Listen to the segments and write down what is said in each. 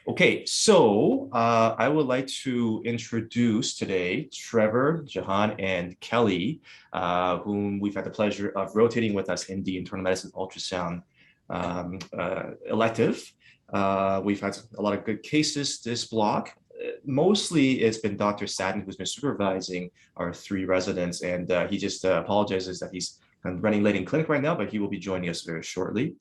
Okay, so I would like to introduce today Trevor, Jahaan, and Kelly, whom we've had the pleasure of rotating with us in the internal medicine ultrasound elective. We've had a lot of good cases this block. Mostly it's been Dr. Satin who's been supervising our 3 residents, and he just apologizes that he's running late in clinic right now, but he will be joining us very shortly.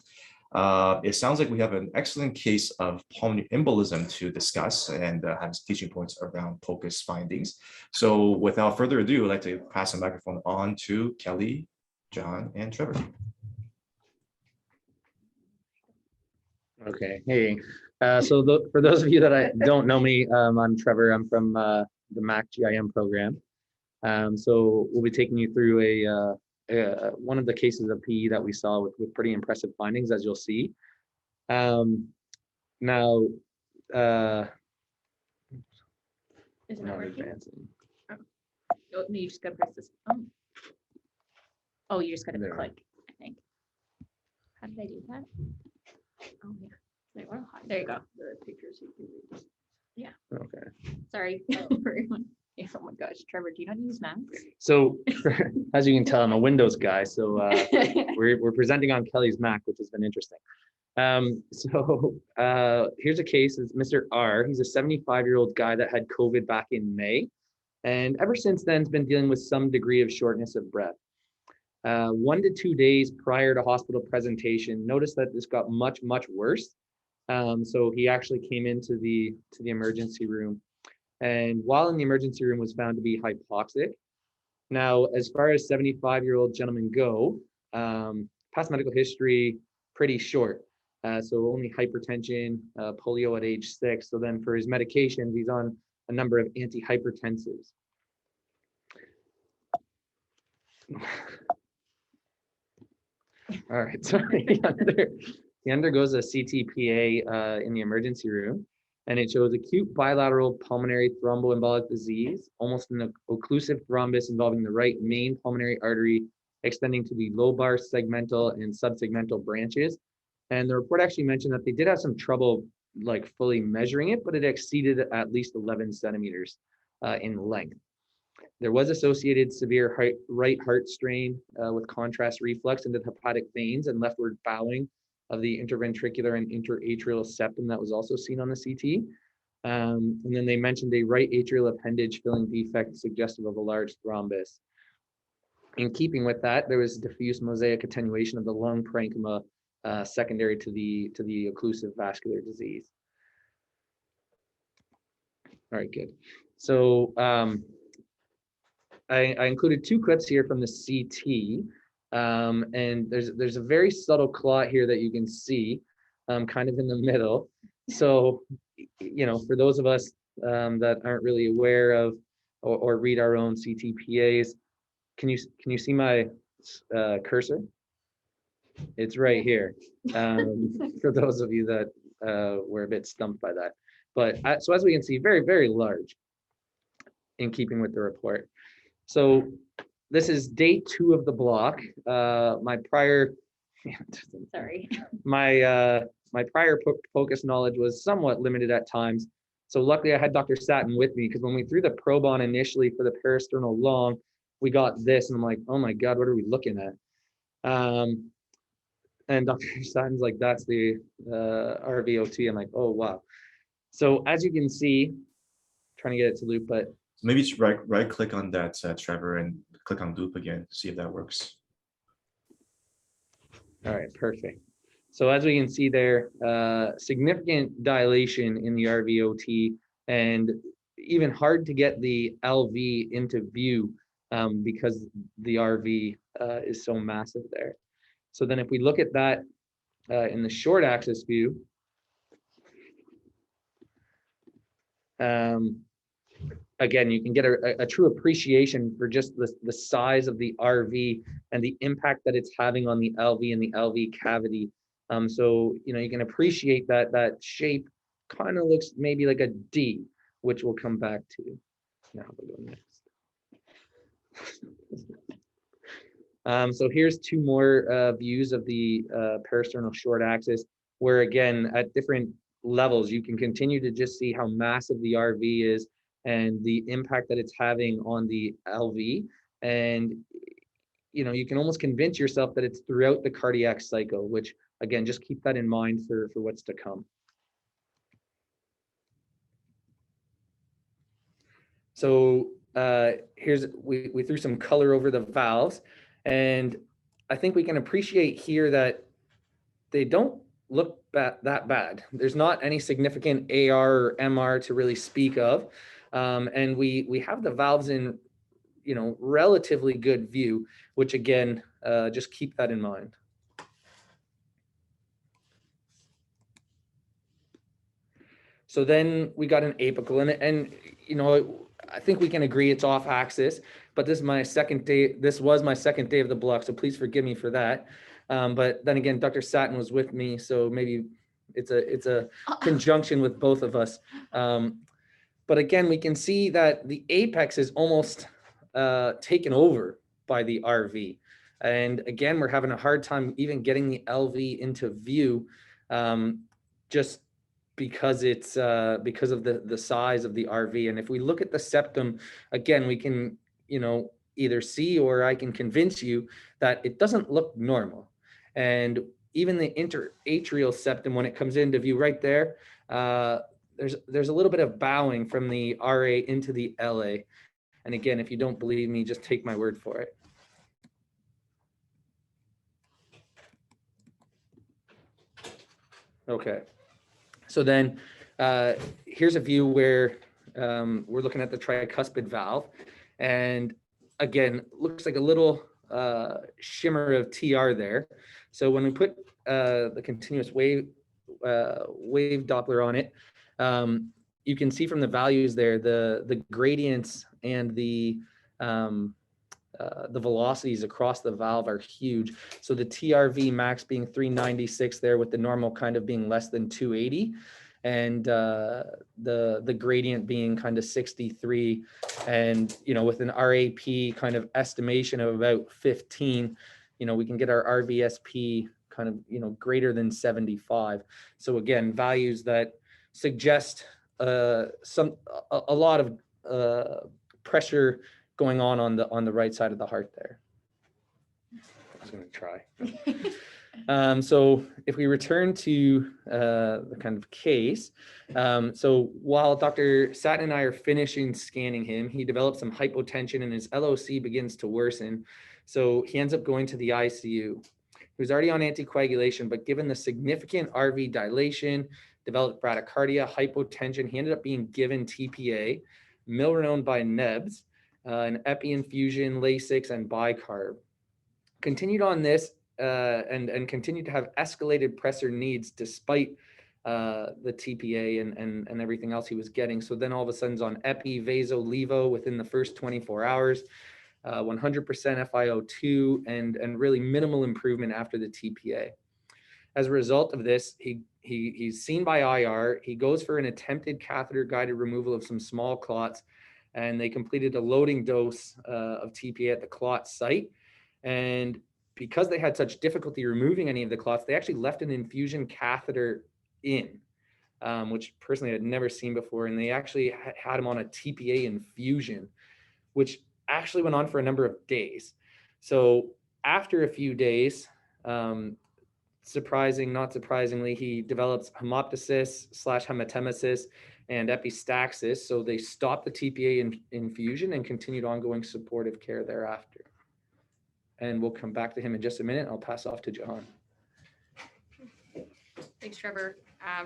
It sounds like we have an excellent case of pulmonary embolism to discuss and have teaching points around POCUS findings. So without further ado, I'd like to pass the microphone on to Kelly, Jahaan, and Trevor. Okay, hey. For those of you that don't know me, I'm Trevor. I'm from the MAC GIM program. So we'll be taking you through one of the cases of PE that we saw with pretty impressive findings, as you'll see. Now, Isn't it working? Oh, no, you just gotta press this. Oh, you just gotta click, I think. How did I do that? Oh, yeah. There you go. The pictures you can read. Yeah. Okay. Sorry, everyone. Yeah, oh my gosh, Trevor, do you not use Macs? So, as you can tell, I'm a Windows guy. So we're presenting on Kelly's Mac, which has been interesting. Here's a case. It's Mr. R. He's a 75-year-old guy that had COVID back in May, and ever since then has been dealing with some degree of shortness of breath. 1 to 2 days prior to hospital presentation, noticed that this got much worse. So he actually came into the emergency room, and while in the emergency room was found to be hypoxic. Now, as far as 75-year-old gentlemen go, past medical history pretty short. So only hypertension, polio at age 6. So then for his medications, he's on a number of antihypertensives. All right, so he undergoes a CTPA in the emergency room, and it shows acute bilateral pulmonary thromboembolic disease, almost an occlusive thrombus involving the right main pulmonary artery extending to the lobar, segmental, and subsegmental branches. And the report actually mentioned that they did have some trouble like fully measuring it, but it exceeded at least 11 centimeters in length. There was associated severe right heart strain with contrast reflux into the hepatic veins and leftward bowing of the interventricular and interatrial septum that was also seen on the CT. And then they mentioned a right atrial appendage filling defect suggestive of a large thrombus. In keeping with that, there was diffuse mosaic attenuation of the lung parenchyma secondary to the occlusive vascular disease. All right, good. So I included 2 clips here from the CT, and there's a very subtle clot here that you can see, kind of in the middle. So, you know, for those of us that aren't really aware of or read our own CTPAs, can you see my cursor? It's right here. For those of you that were a bit stumped by that, but so as we can see, very large, in keeping with the report. So this is day 2 of the block. My prior POCUS knowledge was somewhat limited at times. So luckily I had Dr. Satin with me, because when we threw the probe on initially for the parasternal long, we got this, and I'm like, oh my God, what are we looking at? And Dr. Satin's like, that's the RVOT. I'm like, oh wow. So as you can see, trying to get it to loop, but maybe just right click on that, Trevor, and click on loop again, see if that works. All right, perfect. So as we can see there, significant dilation in the RVOT, and even hard to get the LV into view because the RV is so massive there. So then if we look at that in the short axis view, again, you can get a true appreciation for just the size of the RV and the impact that it's having on the LV and the LV cavity. So, you know, you can appreciate that shape kind of looks maybe like a D, which we'll come back to. Now we'll go next. So here's 2 more views of the parasternal short axis. where again, at different levels, you can continue to just see how massive the RV is and the impact that it's having on the LV. And, you know, you can almost convince yourself that it's throughout the cardiac cycle, which again, just keep that in mind for what's to come. So we threw some color over the valves, and I think we can appreciate here that they don't look that bad. There's not any significant AR or MR to really speak of. And we have the valves in, you know, relatively good view, which again, just keep that in mind. So then we got an apical, and you know, I think we can agree it's off axis, but this is my second day. This was my second day of the block, so please forgive me for that. But then again, Dr. Satin was with me, so maybe it's a conjunction with both of us. But again, we can see that the apex is almost taken over by the RV. And again, we're having a hard time even getting the LV into view, just because it's because of the size of the RV. And if we look at the septum, again, we can, you know, either see or I can convince you that it doesn't look normal. And even the interatrial septum, when it comes into view right there, there's a little bit of bowing from the RA into the LA. And again, if you don't believe me, just take my word for it. Okay. So then here's a view where we're looking at the tricuspid valve. And again, looks like a little shimmer of TR there. So when we put the continuous wave Doppler on it, you can see from the values there, the gradients and the velocities across the valve are huge. So the TRV max being 396 there, with the normal kind of being less than 280, and the gradient being kind of 63, and you know, with an RAP kind of estimation of about 15, you know, we can get our RVSP kind of, you know, greater than 75. So again, values that suggest a lot of pressure going on the right side of the heart there. I was going to try. So if we return to the kind of case, so while Dr. Satin and I are finishing scanning him, he develops some hypotension and his LOC begins to worsen. So he ends up going to the ICU. He was already on anticoagulation, but given the significant RV dilation, developed bradycardia, hypotension, he ended up being given TPA, milrinone by NEBS, an epi infusion, Lasix, and bicarb. Continued on this and continued to have escalated pressor needs despite the TPA and everything else he was getting. So then all of a sudden, on epi, vaso, levo within the first 24 hours, 100% FiO2, and really minimal improvement after the TPA. As a result of this, he's seen by IR. He goes for an attempted catheter-guided removal of some small clots, and they completed a loading dose of TPA at the clot site. And because they had such difficulty removing any of the clots, they actually left an infusion catheter in, which personally I'd never seen before. And they actually had him on a TPA infusion, which actually went on for a number of days. So after a few days, not surprisingly, he develops hemoptysis/hematemesis and epistaxis. So they stopped the TPA infusion and continued ongoing supportive care thereafter. And we'll come back to him in just a minute. I'll pass off to Jahaan. Thanks, Trevor.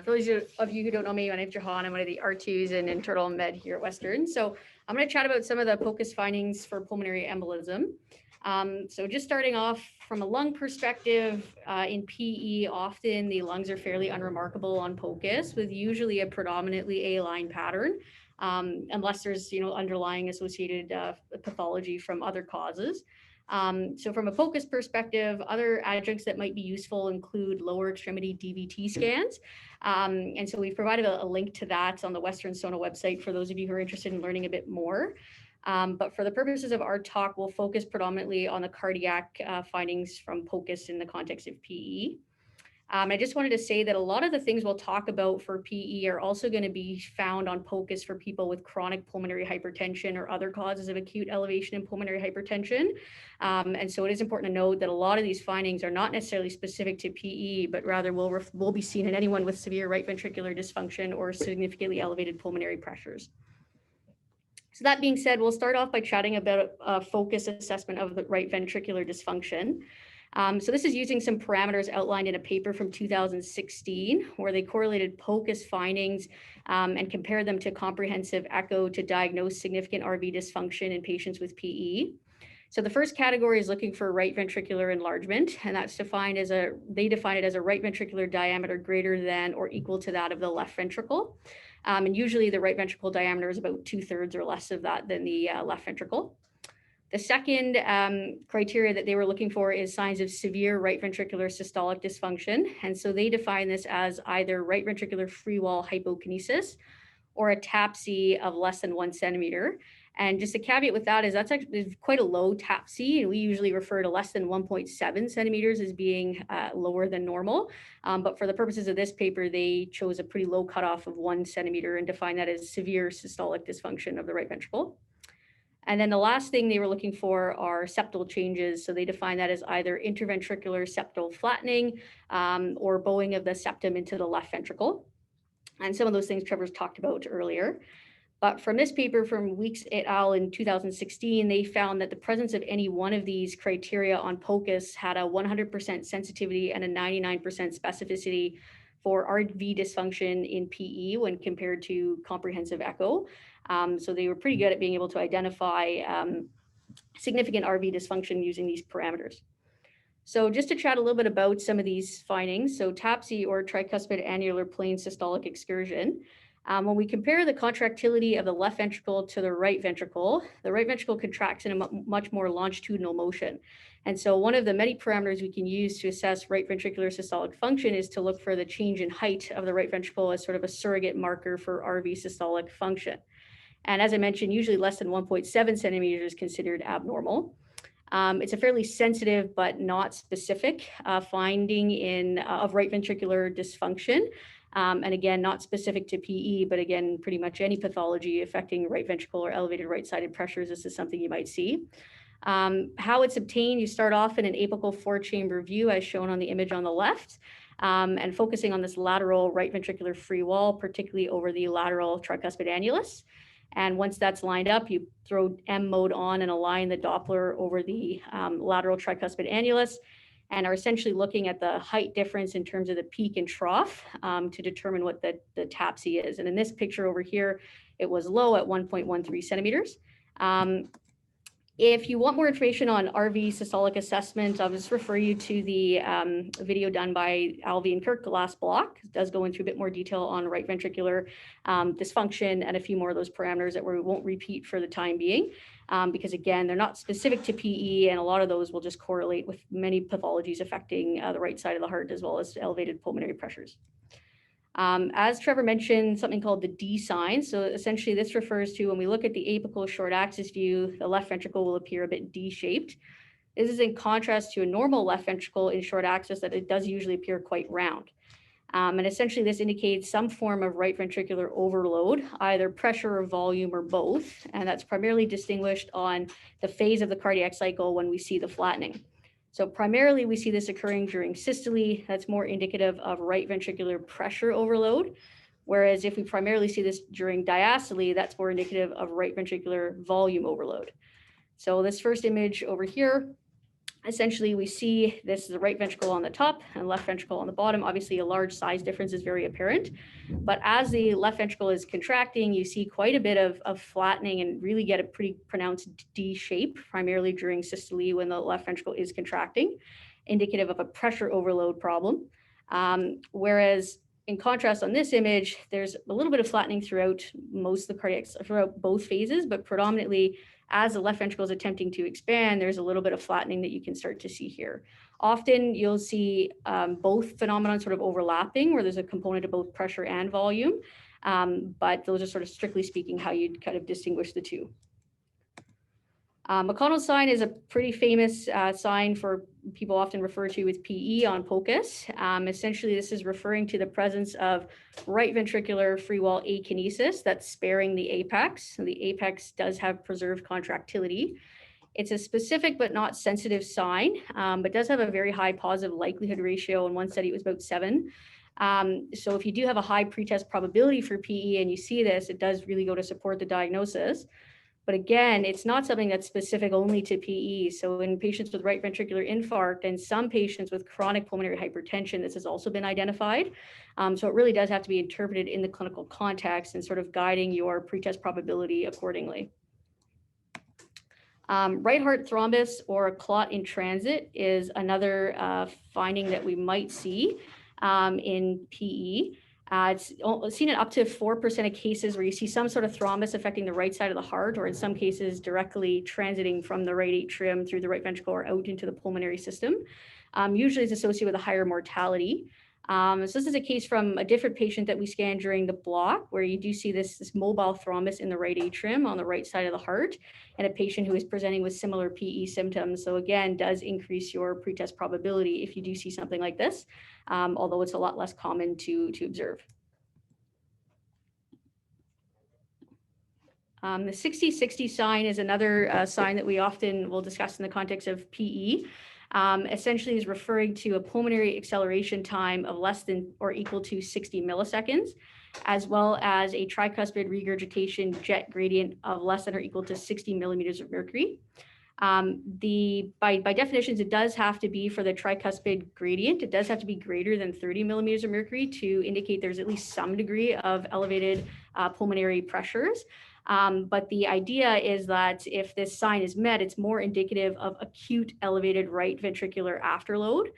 For those of you who don't know me, my name's Jahaan. I'm one of the R2s and internal med here at Western. So I'm going to chat about some of the POCUS findings for pulmonary embolism. So just starting off from a lung perspective, in PE, often the lungs are fairly unremarkable on POCUS, with usually a predominantly A-line pattern, unless there's, you know, underlying associated pathology from other causes. So from a POCUS perspective, other adjuncts that might be useful include lower extremity DVT scans. And so we've provided a link to that on the Western Sona website for those of you who are interested in learning a bit more. But for the purposes of our talk, we'll focus predominantly on the cardiac findings from POCUS in the context of PE. I just wanted to say that a lot of the things we'll talk about for PE are also going to be found on POCUS for people with chronic pulmonary hypertension or other causes of acute elevation in pulmonary hypertension. And so it is important to note that a lot of these findings are not necessarily specific to PE, but rather will be seen in anyone with severe right ventricular dysfunction or significantly elevated pulmonary pressures. So that being said, we'll start off by chatting about a focus assessment of the right ventricular dysfunction. So this is using some parameters outlined in a paper from 2016, where they correlated POCUS findings and compared them to comprehensive echo to diagnose significant RV dysfunction in patients with PE. So the first category is looking for right ventricular enlargement, and that's defined as they define it as a right ventricular diameter greater than or equal to that of the left ventricle. And usually the right ventricle diameter is about 2/3 or less of that than the left ventricle. The second criteria that they were looking for is signs of severe right ventricular systolic dysfunction. And so they define this as either right ventricular free wall hypokinesis or a TAPC of less than 1 centimeter. And just a caveat with that is that's actually quite a low TAPC, and we usually refer to less than 1.7 centimeters as being lower than normal. But for the purposes of this paper, they chose a pretty low cutoff of 1 centimeter and defined that as severe systolic dysfunction of the right ventricle. And then the last thing they were looking for are septal changes. So they define that as either interventricular septal flattening or bowing of the septum into the left ventricle. And some of those things Trevor's talked about earlier. But from this paper from Weeks et al. In 2016, they found that the presence of any one of these criteria on POCUS had a 100% sensitivity and a 99% specificity for RV dysfunction in PE when compared to comprehensive echo. So they were pretty good at being able to identify significant RV dysfunction using these parameters. So just to chat a little bit about some of these findings, so TAPC or tricuspid annular plane systolic excursion. When we compare the contractility of the left ventricle to the right ventricle contracts in a much more longitudinal motion. And so one of the many parameters we can use to assess right ventricular systolic function is to look for the change in height of the right ventricle as sort of a surrogate marker for RV systolic function. And as I mentioned, usually less than 1.7 centimeters is considered abnormal. It's a fairly sensitive but not specific finding of right ventricular dysfunction. And again, not specific to PE, but again, pretty much any pathology affecting right ventricle or elevated right-sided pressures, this is something you might see. How it's obtained, you start off in an apical 4-chamber view as shown on the image on the left, and focusing on this lateral right ventricular free wall, particularly over the lateral tricuspid annulus. And once that's lined up, you throw M mode on and align the Doppler over the lateral tricuspid annulus, and are essentially looking at the height difference in terms of the peak and trough to determine what the TAPC is. And in this picture over here, it was low at 1.13 centimeters. If you want more information on RV systolic assessment, I'll just refer you to the video done by Alvey and Kirk last block. It does go into a bit more detail on right ventricular dysfunction and a few more of those parameters that we won't repeat for the time being, because again, they're not specific to PE, and a lot of those will just correlate with many pathologies affecting the right side of the heart as well as elevated pulmonary pressures. As Trevor mentioned, something called the D sign. So essentially this refers to when we look at the apical short axis view, the left ventricle will appear a bit D-shaped. This is in contrast to a normal left ventricle in short axis that it does usually appear quite round. And essentially this indicates some form of right ventricular overload, either pressure or volume or both. And that's primarily distinguished on the phase of the cardiac cycle when we see the flattening. So primarily we see this occurring during systole. That's more indicative of right ventricular pressure overload. Whereas if we primarily see this during diastole, that's more indicative of right ventricular volume overload. So this first image over here, essentially we see this is the right ventricle on the top and left ventricle on the bottom. Obviously a large size difference is very apparent, but as the left ventricle is contracting, you see quite a bit of flattening and really get a pretty pronounced D shape, primarily during systole when the left ventricle is contracting, indicative of a pressure overload problem. Whereas in contrast on this image, there's a little bit of flattening throughout throughout both phases, but predominantly as the left ventricle is attempting to expand, there's a little bit of flattening that you can start to see here. Often you'll see both phenomena sort of overlapping, where there's a component of both pressure and volume, but those are sort of strictly speaking how you'd kind of distinguish the two. McConnell's sign is a pretty famous sign for people often refer to with PE on POCUS. Essentially, this is referring to the presence of right ventricular free wall akinesis that's sparing the apex. So the apex does have preserved contractility. It's a specific but not sensitive sign, but does have a very high positive likelihood ratio. In one study, it was about 7. So if you do have a high pretest probability for PE and you see this, it does really go to support the diagnosis. But again, it's not something that's specific only to PE. So in patients with right ventricular infarct and some patients with chronic pulmonary hypertension, this has also been identified. So it really does have to be interpreted in the clinical context and sort of guiding your pretest probability accordingly. Right heart thrombus or a clot in transit is another finding that we might see in PE. It's seen in up to 4% of cases where you see some sort of thrombus affecting the right side of the heart, or in some cases directly transiting from the right atrium through the right ventricle or out into the pulmonary system. Usually it's associated with a higher mortality. So this is a case from a different patient that we scanned during the block, where you do see this mobile thrombus in the right atrium on the right side of the heart, and a patient who is presenting with similar PE symptoms. So again, does increase your pretest probability if you do see something like this, although it's a lot less common to observe. The 60-60 sign is another sign that we often will discuss in the context of PE. Essentially is referring to a pulmonary acceleration time of less than or equal to 60 milliseconds, as well as a tricuspid regurgitation jet gradient of less than or equal to 60 millimeters of mercury. By definitions, it does have to be for the tricuspid gradient. It does have to be greater than 30 millimeters of mercury to indicate there's at least some degree of elevated pulmonary pressures. But the idea is that if this sign is met, it's more indicative of acute elevated right ventricular afterload.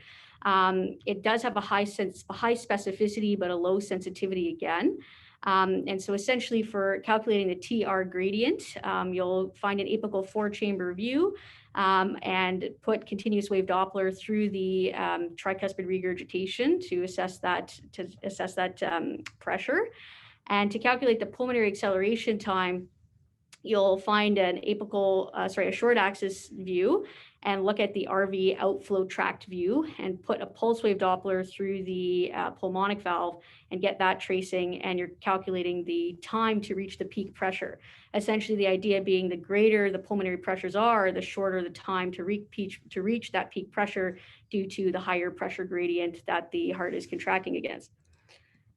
It does have a high specificity, but a low sensitivity again. And so essentially for calculating the TR gradient, you'll find an apical 4-chamber view and put continuous wave Doppler through the tricuspid regurgitation to assess that pressure. And to calculate the pulmonary acceleration time, you'll find an apical, a short axis view and look at the RV outflow tract view and put a pulse wave Doppler through the pulmonic valve and get that tracing, and you're calculating the time to reach the peak pressure. Essentially, the idea being the greater the pulmonary pressures are, the shorter the time to reach that peak pressure due to the higher pressure gradient that the heart is contracting against.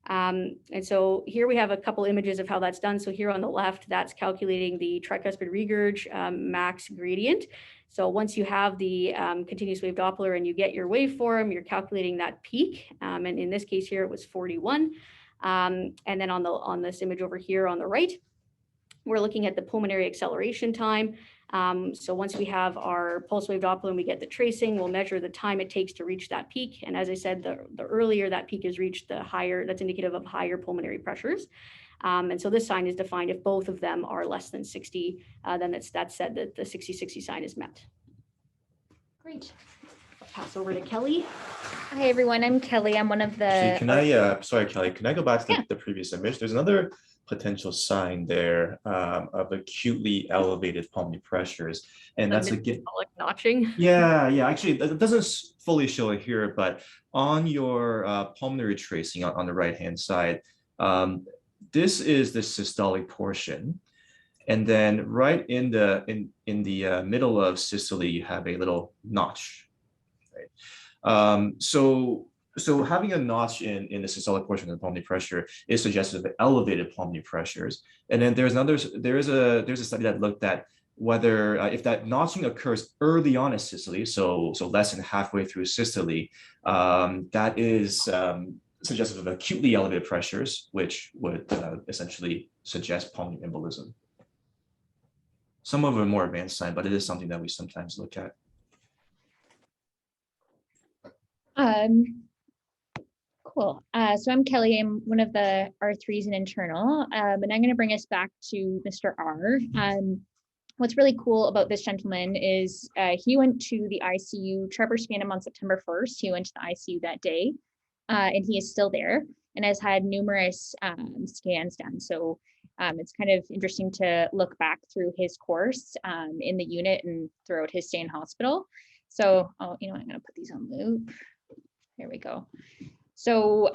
And so here we have a couple images of how that's done. So here on the left, that's calculating the tricuspid regurg max gradient. So once you have the continuous wave Doppler and you get your waveform, you're calculating that peak. And in this case here, it was 41. And then on this image over here on the right, we're looking at the pulmonary acceleration time. So once we have our pulse wave Doppler and we get the tracing, we'll measure the time it takes to reach that peak. And as I said, the earlier that peak is reached, the higher, that's indicative of higher pulmonary pressures. And so this sign is defined if both of them are less than 60, then that's said that the 60-60 sign is met. Great. I'll pass over to Kelly. Hi, everyone. I'm Kelly. I'm one of the... Actually, can I, sorry, Kelly, can I go back to the previous image? There's another potential sign there of acutely elevated pulmonary pressures. And that's again, notching. Yeah, actually, it doesn't fully show it here, but on your pulmonary tracing on the right-hand side, this is the systolic portion. And then right in the middle of systole, you have a little notch, right? So having a notch in the systolic portion of the pulmonary pressure is suggestive of elevated pulmonary pressures. And then there's a study that looked at whether if that notching occurs early on in systole, so less than halfway through systole, that is suggestive of acutely elevated pressures, which would essentially suggest pulmonary embolism. Some of them are more advanced sign, but it is something that we sometimes look at. Cool. So I'm Kelly. I'm one of the R3s in internal, and I'm going to bring us back to Mr. R. What's really cool about this gentleman is he went to the ICU. Trevor scanned him on September 1st. He went to the ICU that day, and he is still there. and has had numerous scans done. So it's kind of interesting to look back through his course in the unit and throughout his stay in hospital. So, oh, you know, I'm going to put these on loop. There we go. So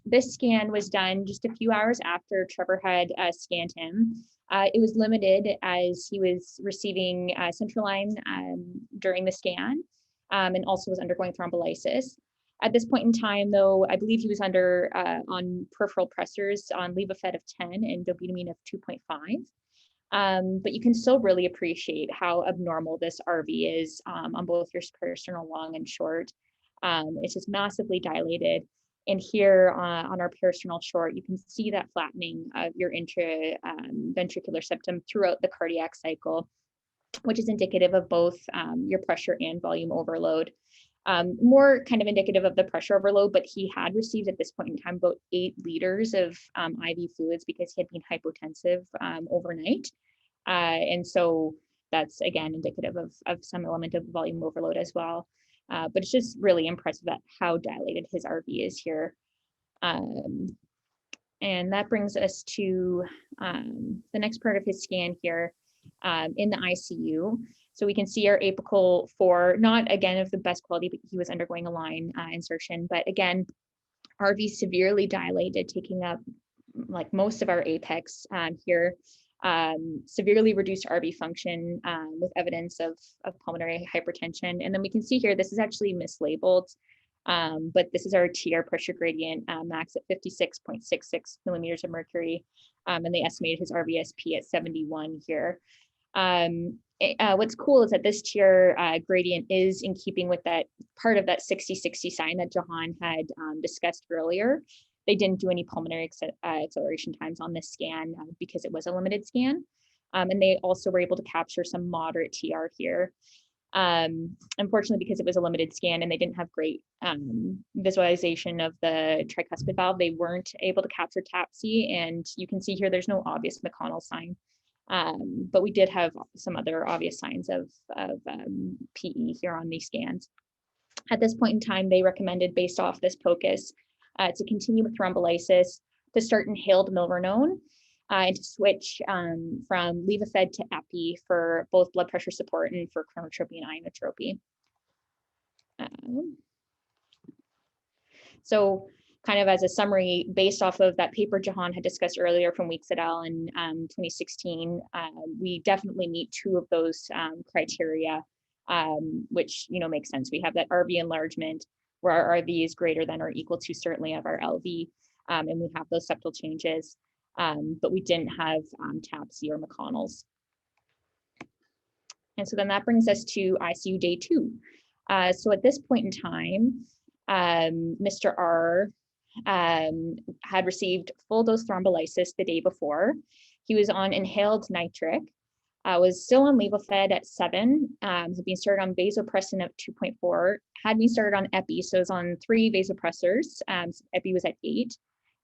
this scan was done just a few hours after Trevor had scanned him. It was limited as he was receiving central line during the scan and also was undergoing thrombolysis. At this point in time, though, I believe he was under on peripheral pressors on levofed of 10 and dobutamine of 2.5. But you can still really appreciate how abnormal this RV is on both your peristernal long and short. It's just massively dilated. And here on our peristernal short, you can see that flattening of your intraventricular septum throughout the cardiac cycle, which is indicative of both your pressure and volume overload. More kind of indicative of the pressure overload, but he had received at this point in time about 8 liters of IV fluids because he had been hypotensive overnight. And so that's again indicative of some element of volume overload as well. But it's just really impressive at how dilated his RV is here. And that brings us to the next part of his scan here in the ICU. So we can see our apical 4, not again of the best quality, but he was undergoing a line insertion. But again, RV severely dilated, taking up like most of our apex here. Severely reduced RV function with evidence of pulmonary hypertension. And then we can see here, this is actually mislabeled, but this is our TR pressure gradient max at 56.66 millimeters of mercury. And they estimated his RVSP at 71 here. What's cool is that this TR gradient is in keeping with that part of that 60-60 sign that Jahaan had discussed earlier. They didn't do any pulmonary acceleration times on this scan because it was a limited scan. And they also were able to capture some moderate TR here. Unfortunately, because it was a limited scan and they didn't have great visualization of the tricuspid valve, they weren't able to capture TAPC. And you can see here, there's no obvious McConnell sign. But we did have some other obvious signs of PE here on these scans. At this point in time, they recommended, based off this POCUS, to continue with thrombolysis, to start inhaled milrinone, and to switch from levofed to epi for both blood pressure support and for chronotropy and ionotropy. So kind of as a summary, based off of that paper Jahaan had discussed earlier from Weeks et al. In 2016, we definitely meet 2 of those criteria, which makes sense. We have that RV enlargement, where our RV is greater than or equal to certainly of our LV, and we have those septal changes, but we didn't have TAPC or McConnell's. And so then that brings us to ICU day 2. So at this point in time, Mr. R had received full dose thrombolysis the day before. He was on inhaled nitric, was still on levofed at 7, had been started on vasopressin at 2.4, had been started on epi, so it was on 3 vasopressors. Epi was at 8,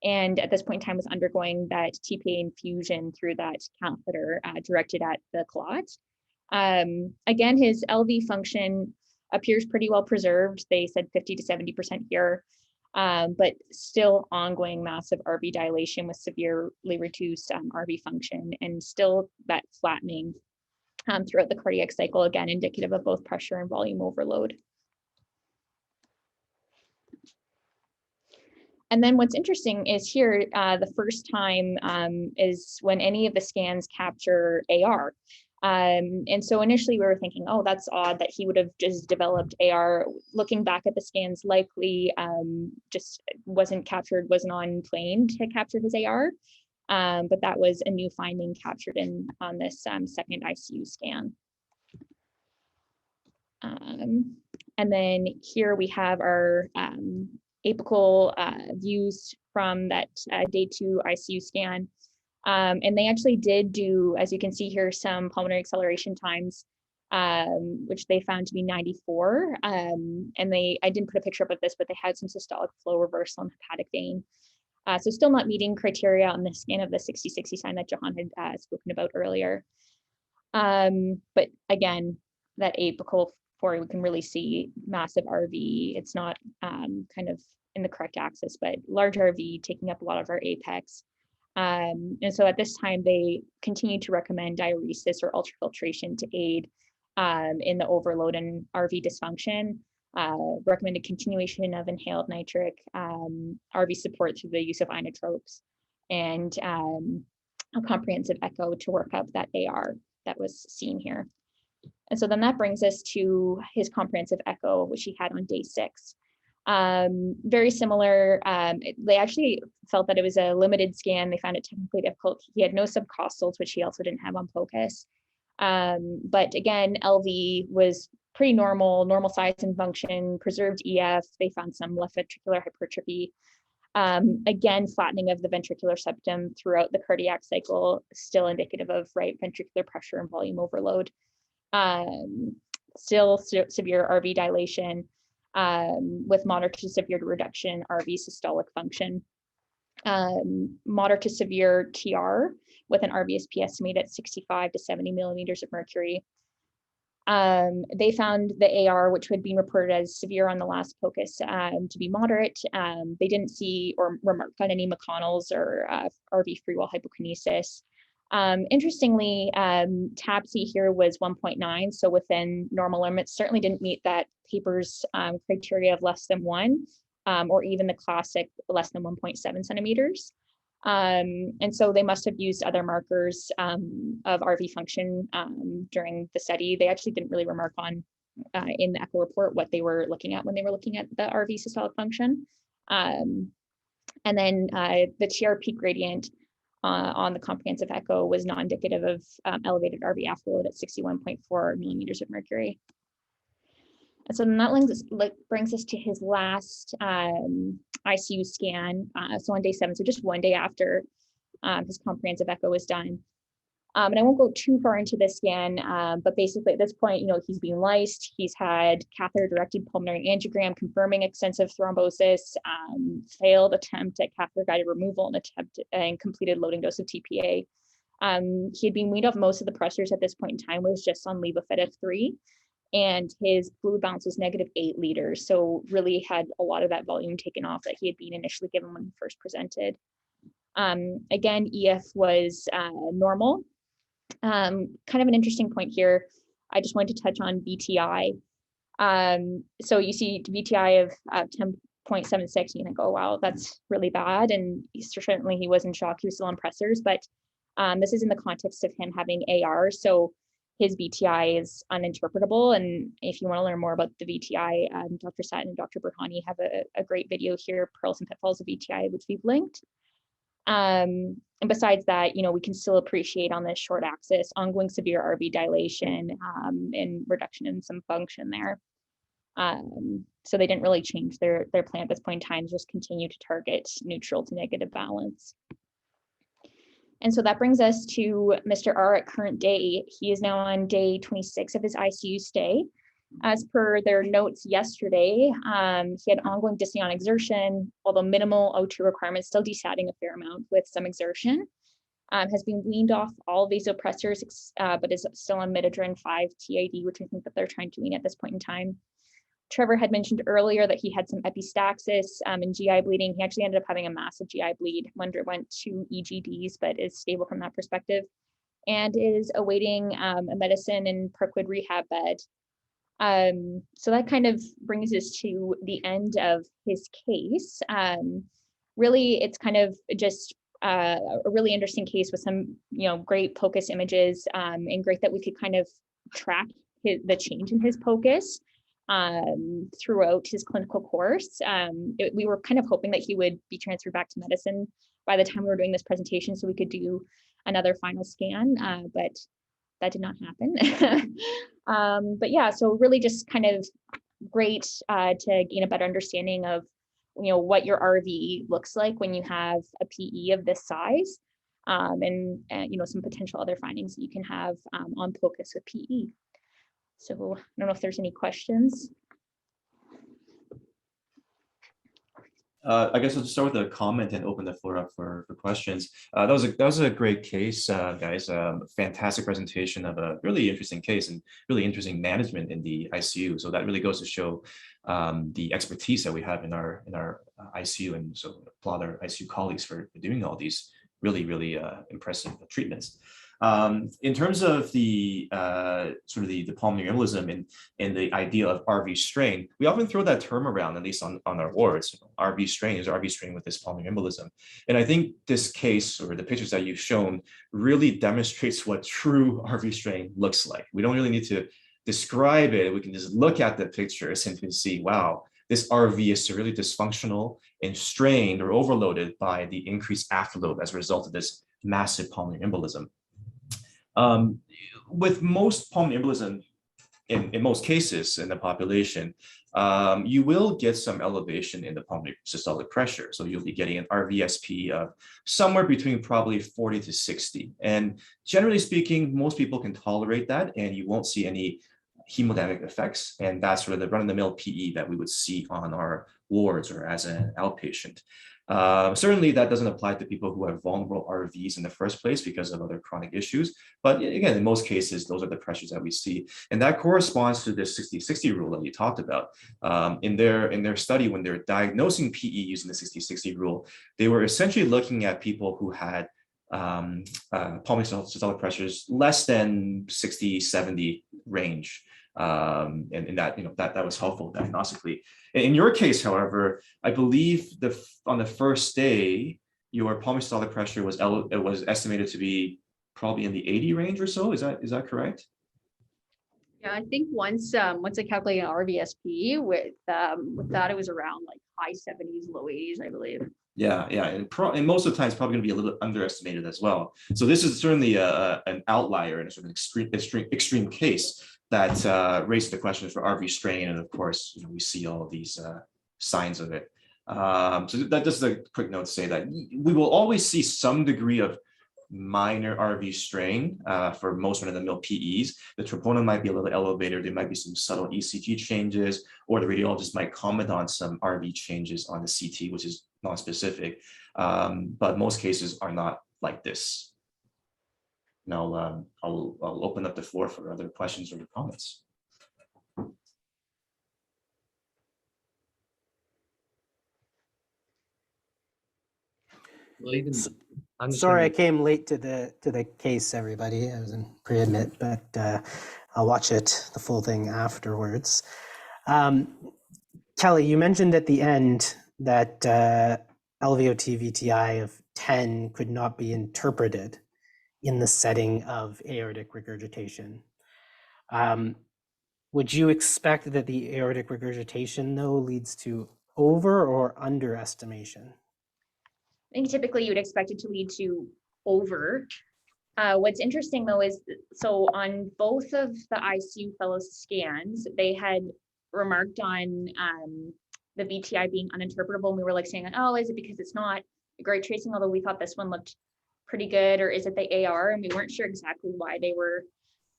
and at this point in time was undergoing that TPA infusion through that catheter directed at the clot. Again, his LV function appears pretty well preserved. They said 50 to 70% here, but still ongoing massive RV dilation with severely reduced RV function, and still that flattening throughout the cardiac cycle, again, indicative of both pressure and volume overload. And then what's interesting is here, the first time is when any of the scans capture AR. And so initially we were thinking, oh, that's odd that he would have just developed AR. Looking back at the scans, likely just wasn't on plane to capture his AR. But that was a new finding captured on this second ICU scan. And then here we have our apical views from that day 2 ICU scan. And they actually did do, as you can see here, some pulmonary acceleration times, which they found to be 94. And I didn't put a picture up of this, but they had some systolic flow reversal in hepatic vein. So still not meeting criteria on the scan of the 60-60 sign that Jahaan had spoken about earlier. But again, that apical 4, we can really see massive RV. It's not kind of in the correct axis, but large RV taking up a lot of our apex. And so at this time, they continue to recommend diuresis or ultrafiltration to aid in the overload and RV dysfunction. Recommended continuation of inhaled nitric, RV support through the use of inotropes, and a comprehensive echo to work up that AR that was seen here. And so then that brings us to his comprehensive echo, which he had on day 6. Very similar. They actually felt that it was a limited scan. They found it technically difficult. He had no subcostals, which he also didn't have on POCUS. But again, LV was pretty normal size and function, preserved EF. They found some left ventricular hypertrophy. Again, flattening of the ventricular septum throughout the cardiac cycle, still indicative of right ventricular pressure and volume overload. Still severe RV dilation with moderate to severe reduction RV systolic function. Moderate to severe TR with an RVSP estimated at 65 to 70 millimeters of mercury. They found the AR, which had been reported as severe on the last POCUS, to be moderate. They didn't see or remark on any McConnell's or RV free wall hypokinesis. Interestingly, TAPSE here was 1.9, so within normal limits. Certainly didn't meet that paper's criteria of less than 1, or even the classic less than 1.7 centimeters. And so they must have used other markers of RV function during the study. They actually didn't really remark on in the echo report what they were looking at when they were looking at the RV systolic function. And then the TR peak gradient on the comprehensive echo was not indicative of elevated RV afterload at 61.4 millimeters of mercury. And so then that brings us to his last ICU scan. So on day 7, so just one day after his comprehensive echo was done. And I won't go too far into this scan, but basically at this point, he's being lysed. He's had catheter-directed pulmonary angiogram confirming extensive thrombosis, failed attempt at catheter-guided removal and completed loading dose of TPA. He had been weaned off most of the pressors at this point in time, was just on levofed 3. And his fluid balance was -8 liters. So really had a lot of that volume taken off that he had been initially given when he first presented. Again, EF was normal. Kind of an interesting point here. I just wanted to touch on VTI. So you see VTI of 10.76, and you think, oh, wow, that's really bad. And certainly he was in shock. He was still on pressors, but this is in the context of him having AR. So his VTI is uninterpretable. And if you want to learn more about the VTI, Dr. Satin and Dr. Burhani have a great video here, Pearls and Pitfalls of VTI, which we've linked. And besides that, we can still appreciate on this short axis ongoing severe RV dilation and reduction in some function there. So they didn't really change their plan at this point in time, just continue to target neutral to negative balance. And so that brings us to Mr. R at current day. He is now on day 26 of his ICU stay. As per their notes yesterday, he had ongoing dyspnea on exertion, although minimal O2 requirements, still desatting a fair amount with some exertion. Has been weaned off all vasopressors, but is still on midodrine 5 TID, which I think that they're trying to wean at this point in time. Trevor had mentioned earlier that he had some epistaxis and GI bleeding. He actually ended up having a massive GI bleed, underwent 2 EGDs, but is stable from that perspective, and is awaiting a medicine and Parkwood rehab bed. So that kind of brings us to the end of his case. Really, it's kind of just a really interesting case with some, great POCUS images, and great that we could kind of track the change in his POCUS throughout his clinical course. We were kind of hoping that he would be transferred back to medicine by the time we were doing this presentation, so we could do another final scan, but that did not happen. But yeah, so really just kind of great to gain a better understanding of, what your RV looks like when you have a PE of this size, and some potential other findings that you can have on POCUS with PE. So I don't know if there's any questions. I guess I'll just start with a comment and open the floor up for questions. That was a great case, guys. Fantastic presentation of a really interesting case and really interesting management in the ICU. So that really goes to show the expertise that we have in our ICU, and so applaud our ICU colleagues for doing all these really impressive treatments. In terms of the sort of the pulmonary embolism and the idea of RV strain, we often throw that term around, at least on our wards. RV strain is RV strain with this pulmonary embolism. And I think this case, or the pictures that you've shown, really demonstrates what true RV strain looks like. We don't really need to describe it. We can just look at the pictures and can see, wow, this RV is severely dysfunctional and strained or overloaded by the increased afterload as a result of this massive pulmonary embolism. With most pulmonary embolism, in most cases in the population, you will get some elevation in the pulmonary systolic pressure. So you'll be getting an RVSP of somewhere between probably 40 to 60. And generally speaking, most people can tolerate that, and you won't see any hemodynamic effects. And that's sort of the run-of-the-mill PE that we would see on our wards or as an outpatient. Certainly that doesn't apply to people who have vulnerable RVs in the first place because of other chronic issues. But again, in most cases, those are the pressures that we see. And that corresponds to this 60-60 rule that you talked about. In their study, when they're diagnosing PE using the 60-60 rule, they were essentially looking at people who had pulmonary systolic pressures less than 60-70 range. And that, that was helpful diagnostically. In your case, however, I believe on the first day, your pulmonary systolic pressure was estimated to be probably in the 80 range or so. Is that correct? Yeah, I think once I calculated an RVSP with that, it was around like high 70s, low 80s, I believe. Yeah, and most of the time it's probably going to be a little underestimated as well. So this is certainly an outlier and a sort of extreme case that raised the question for RV strain, and of course, we see all of these signs of it. So that just a quick note to say that we will always see some degree of minor RV strain for most run-of-the-mill PEs. The troponin might be a little elevated. There might be some subtle ECG changes, or the radiologist might comment on some RV changes on the CT, which is non-specific. But most cases are not like this. Now I'll open up the floor for other questions or comments. Well, Sorry, I came late to the case, everybody. I was in pre-admit, but I'll watch the full thing afterwards. Kelly, you mentioned at the end that LVOT VTI of 10 could not be interpreted in the setting of aortic regurgitation. Would you expect that the aortic regurgitation, though, leads to over or underestimation? I think typically you would expect it to lead to over. What's interesting though is, so on both of the ICU fellows scans, they had remarked on the VTI being uninterpretable, and we were like saying, oh, is it because it's not great tracing, although we thought this one looked pretty good, or is it the AR? And we weren't sure exactly why they were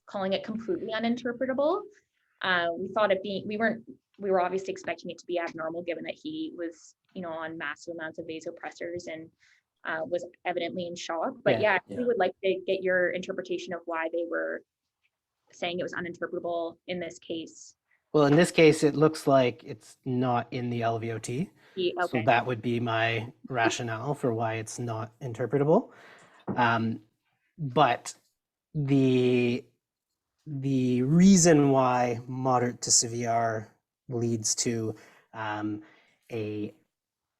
calling it completely uninterpretable. We thought it being, we were obviously expecting it to be abnormal, given that he was, on massive amounts of vasopressors and was evidently in shock. But yeah, we would like to get your interpretation of why they were saying it was uninterpretable in this case. Well, in this case, it looks like it's not in the LVOT. Okay. So that would be my rationale for why it's not interpretable. But the reason why moderate to severe leads to a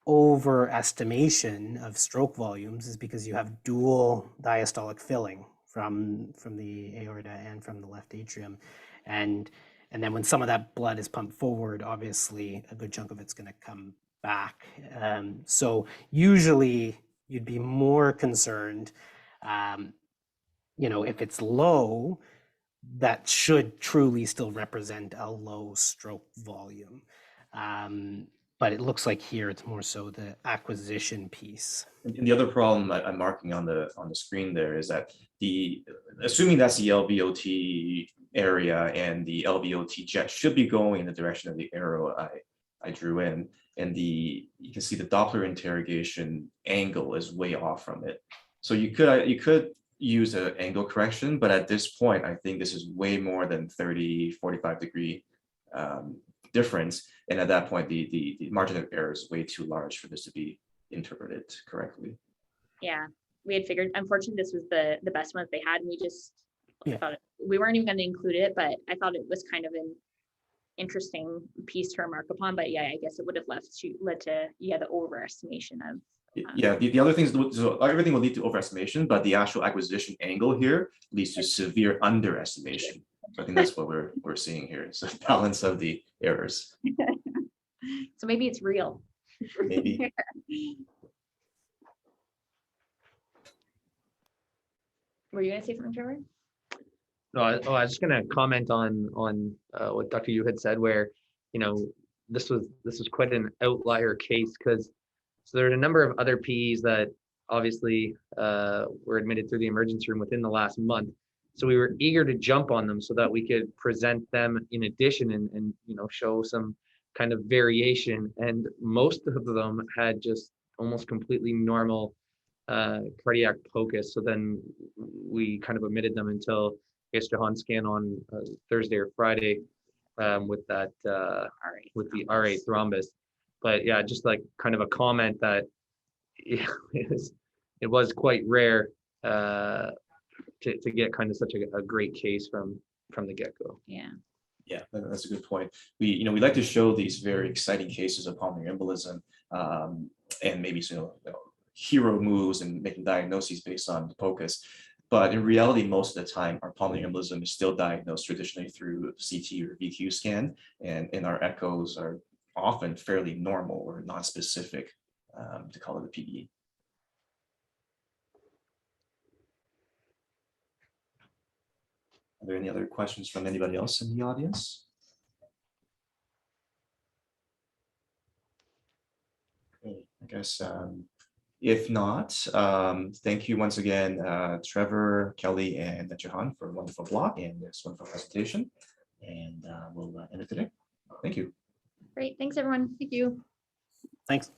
overestimation of stroke volumes is because you have dual diastolic filling from the aorta and from the left atrium, and then when some of that blood is pumped forward, obviously a good chunk of it's going to come back. So usually you'd be more concerned, if it's low, that should truly still represent a low stroke volume. But it looks like here it's more so the acquisition piece. And the other problem I'm marking on the screen there is that assuming that's the LVOT area and the LVOT jet should be going in the direction of the arrow I drew in, and you can see the Doppler interrogation angle is way off from it. So you could use an angle correction, but at this point, I think this is way more than 30, 45 degree difference. And at that point, the margin of error is way too large for this to be interpreted correctly. Yeah, we had figured, unfortunately, this was the best one that they had, and we just Yeah. thought we weren't even going to include it, but I thought it was kind of an interesting piece to remark upon. But yeah, I guess it would have led to the overestimation of. Yeah, the other things, so everything will lead to overestimation, but the actual acquisition angle here leads to severe underestimation. So I think that's what we're seeing here. It's a balance of the errors. So maybe it's real. Maybe. Were you going to say something, Trevor? No, I was just gonna comment on what Dr. Yu had said, where this was quite an outlier case, because so there are a number of other PEs that obviously were admitted through the emergency room within the last month. So we were eager to jump on them so that we could present them in addition and show some kind of variation. And most of them had just almost completely normal cardiac POCUS. So then we kind of omitted them until I guess Jahaan scan on Thursday or Friday with that with the RA thrombus. But yeah, just like kind of a comment that it was quite rare to get kind of such a great case from the get-go. Yeah. Yeah, that's a good point. We like to show these very exciting cases of pulmonary embolism and maybe hero moves and making diagnoses based on the POCUS. But in reality, most of the time, our pulmonary embolism is still diagnosed traditionally through CT or VQ scan, and our echoes are often fairly normal or non-specific to call it a PE. Are there any other questions from anybody else in the audience? Okay, I guess if not, thank you once again, Trevor, Kelly, and Jahaan for a wonderful block and this wonderful presentation. And we'll end it today. Thank you. Great. Thanks, everyone. Thank you. Thanks.